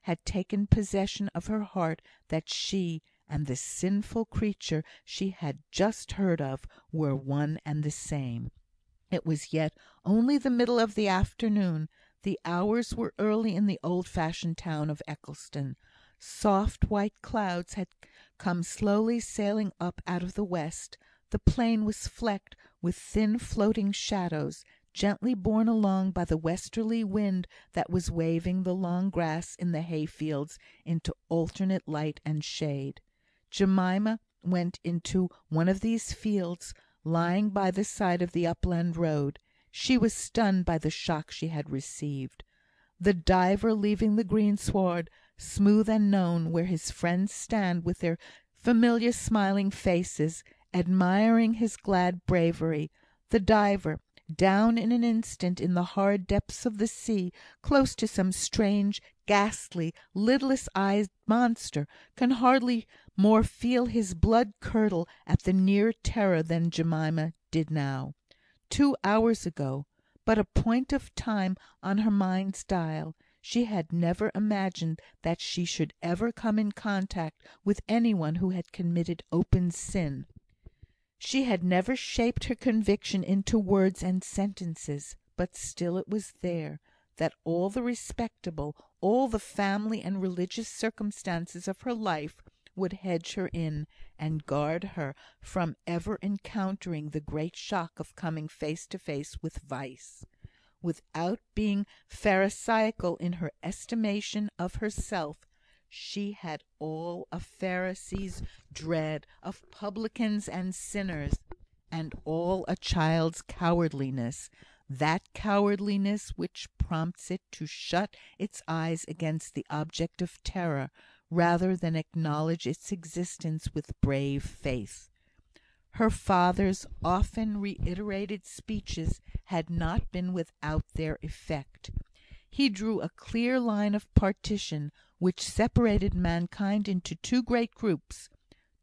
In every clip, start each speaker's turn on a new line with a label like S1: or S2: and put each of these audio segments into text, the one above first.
S1: had taken possession of her heart that she and the sinful creature she had just heard of were one and the same. It was yet only the middle of the afternoon. The hours were early in the old-fashioned town of Eccleston. Soft white clouds had come slowly sailing up out of the west. The plain was flecked with thin floating shadows, gently borne along by the westerly wind that was waving the long grass in the hayfields into alternate light and shade. Jemima went into one of these fields, lying by the side of the upland road. She was stunned by the shock she had received. The diver leaving the greensward, smooth and known, where his friends stand with their familiar smiling faces, admiring his glad bravery. The diver, down in an instant in the horrid depths of the sea, close to some strange, ghastly, lidless-eyed monster, can hardly more feel his blood curdle at the near terror than Jemima did now. 2 hours ago, but a point of time on her mind's dial, she had never imagined that she should ever come in contact with any one who had committed open sin. She had never shaped her conviction into words and sentences, but still it was there, that all the respectable, all the family and religious circumstances of her life would hedge her in, and guard her from ever encountering the great shock of coming face to face with vice. Without being pharisaical in her estimation of herself, she had all a Pharisee's dread of publicans and sinners, and all a child's cowardliness, that cowardliness which prompts it to shut its eyes against the object of terror, rather than acknowledge its existence with brave faith. Her father's often reiterated speeches had not been without their effect. He drew a clear line of partition which separated mankind into two great groups,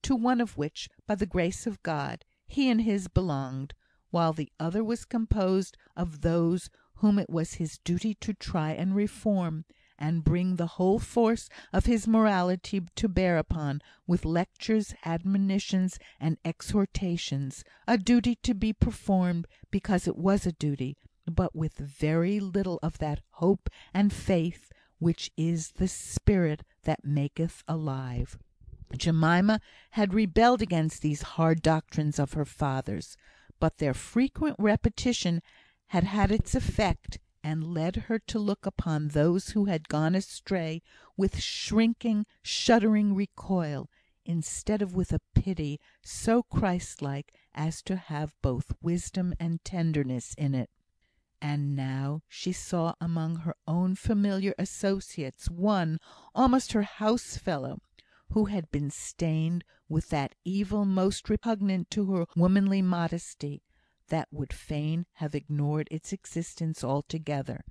S1: to one of which, by the grace of God, he and his belonged, while the other was composed of those whom it was his duty to try and reform, and bring the whole force of his morality to bear upon, with lectures, admonitions, and exhortations, a duty to be performed because it was a duty, but with very little of that hope and faith which is the spirit that maketh alive. Jemima had rebelled against these hard doctrines of her father's, but their frequent repetition had had its effect, and led her to look upon those who had gone astray with shrinking, shuddering recoil, instead of with a pity so Christ-like as to have both wisdom and tenderness in it. And now she saw among her own familiar associates one, almost her house-fellow, who had been stained with that evil most repugnant to her womanly modesty, that would fain have ignored its existence altogether.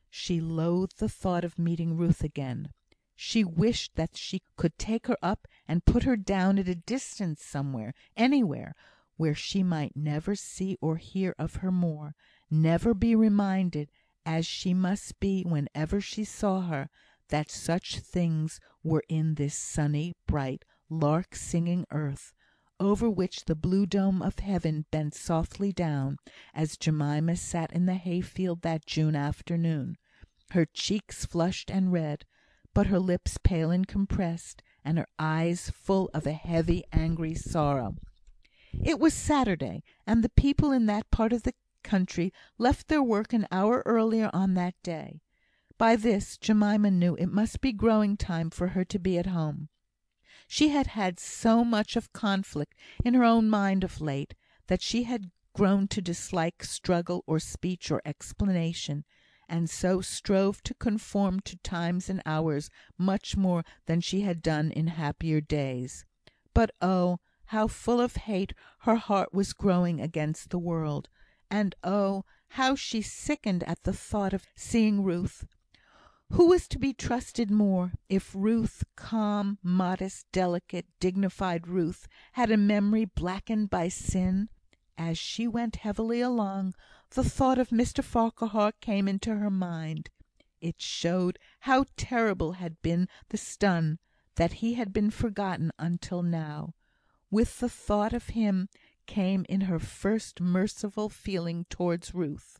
S1: She loathed the thought of meeting Ruth again. She wished that she could take her up and put her down at a distance somewhere, anywhere, where she might never see or hear of her more, never be reminded, as she must be whenever she saw her, that such things were in this sunny, bright, lark-singing earth, over which the blue dome of heaven bent softly down, as Jemima sat in the hayfield that June afternoon, her cheeks flushed and red, but her lips pale and compressed, and her eyes full of a heavy, angry sorrow. It was Saturday, and the people in that part of the country left their work an hour earlier on that day. By this, Jemima knew it must be growing time for her to be at home. She had had so much of conflict in her own mind of late, that she had grown to dislike struggle or speech or explanation, and so strove to conform to times and hours much more than she had done in happier days. But oh, how full of hate her heart was growing against the world! And oh, how she sickened at the thought of seeing Ruth! Who was to be trusted more? If Ruth, calm, modest, delicate, dignified Ruth, had a memory blackened by sin? As she went heavily along, the thought of Mr Farquhar came into her mind. It showed how terrible had been the stun, that he had been forgotten until now. With the thought of him came in her first merciful feeling towards Ruth.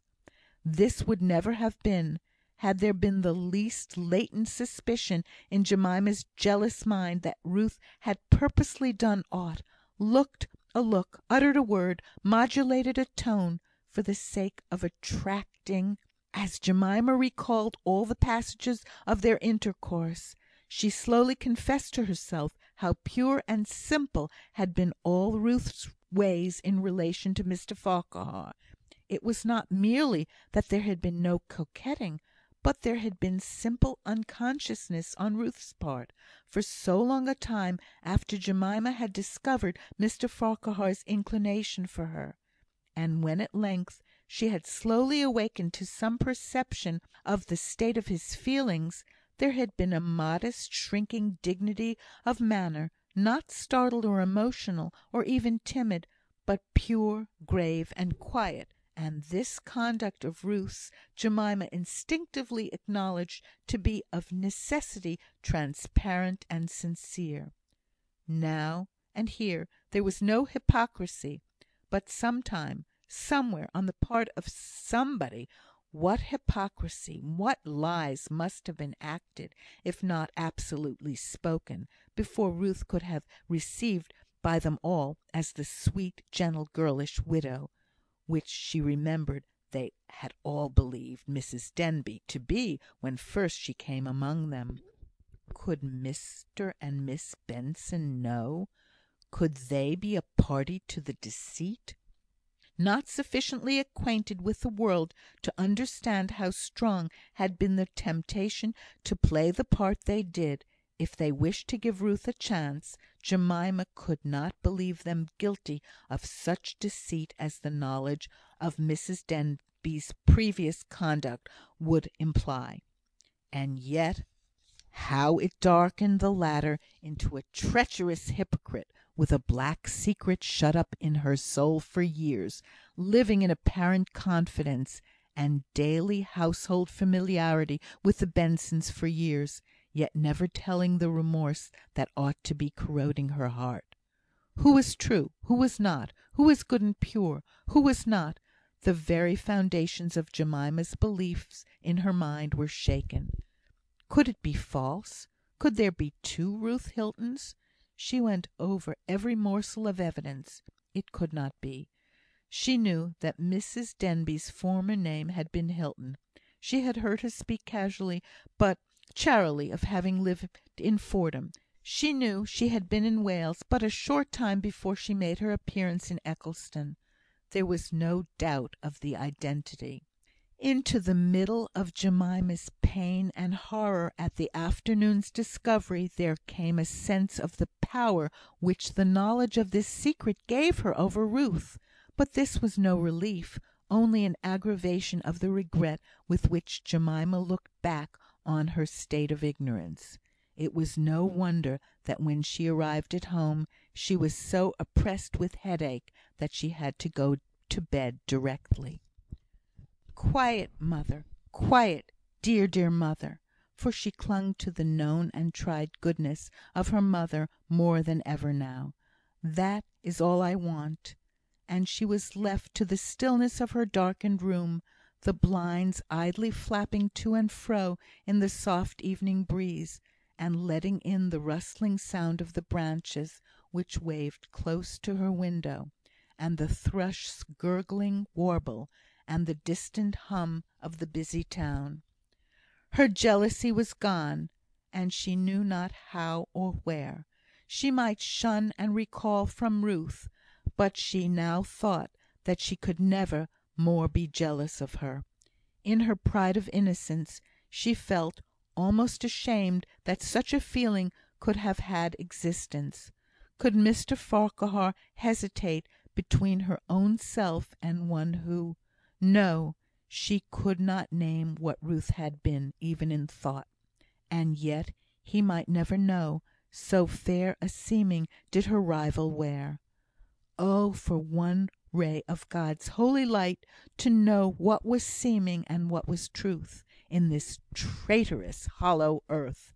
S1: This would never have been, had there been the least latent suspicion in Jemima's jealous mind that Ruth had purposely done aught, looked a look, uttered a word, modulated a tone, for the sake of attracting. As Jemima recalled all the passages of their intercourse, she slowly confessed to herself how pure and simple had been all Ruth's ways in relation to Mr Farquhar. It was not merely that there had been no coquetting, but there had been simple unconsciousness on Ruth's part, for so long a time after Jemima had discovered Mr Farquhar's inclination for her. And when at length she had slowly awakened to some perception of the state of his feelings, there had been a modest shrinking dignity of manner, not startled or emotional, or even timid, but pure, grave, and quiet; and this conduct of Ruth's Jemima instinctively acknowledged to be of necessity transparent and sincere. Now and here there was no hypocrisy, but sometime, somewhere, on the part of somebody, what hypocrisy, what lies must have been acted, if not absolutely spoken, before Ruth could have received by them all as the sweet, gentle, girlish widow, which she remembered they had all believed Mrs Denbigh to be when first she came among them. Could Mr and Miss Benson know? Could they be a party to the deceit? Not sufficiently acquainted with the world to understand how strong had been the temptation to play the part they did, if they wished to give Ruth a chance, Jemima could not believe them guilty of such deceit as the knowledge of Mrs Denbigh's previous conduct would imply. And yet, how it darkened the latter into a treacherous hypocrite, with a black secret shut up in her soul for years, living in apparent confidence and daily household familiarity with the Bensons for years, yet never telling the remorse that ought to be corroding her heart. Who was true? Who was not? Who was good and pure? Who was not? The very foundations of Jemima's beliefs in her mind were shaken. Could it be false? Could there be two Ruth Hiltons? She went over every morsel of evidence. It could not be. She knew that Mrs Denbigh's former name had been Hilton. She had heard her speak casually, but charily, of having lived in Fordham. She knew she had been in Wales but a short time before she made her appearance in Eccleston. There was no doubt of the identity. Into the middle of Jemima's pain and horror at the afternoon's discovery there came a sense of the power which the knowledge of this secret gave her over Ruth. But this was no relief, only an aggravation of the regret with which Jemima looked back on her state of ignorance. It was no wonder that when she arrived at home she was so oppressed with headache that she had to go to bed directly. Quiet, mother! Quiet, dear, dear mother! For she clung to the known and tried goodness of her mother more than ever now. That is all I want. And she was left to the stillness of her darkened room, the blinds idly flapping to and fro in the soft evening breeze, and letting in the rustling sound of the branches which waved close to her window, and the thrush's gurgling warble, and the distant hum of the busy town. Her jealousy was gone, and she knew not how or where. She might shun and recall from Ruth, but she now thought that she could never more be jealous of her. In her pride of innocence, she felt almost ashamed that such a feeling could have had existence. Could Mr Farquhar hesitate between her own self and one who... No, she could not name what Ruth had been, even in thought. And yet he might never know, so fair a seeming did her rival wear. Oh, for one ray of God's holy light to know what was seeming and what was truth! in this traitorous, hollow earth.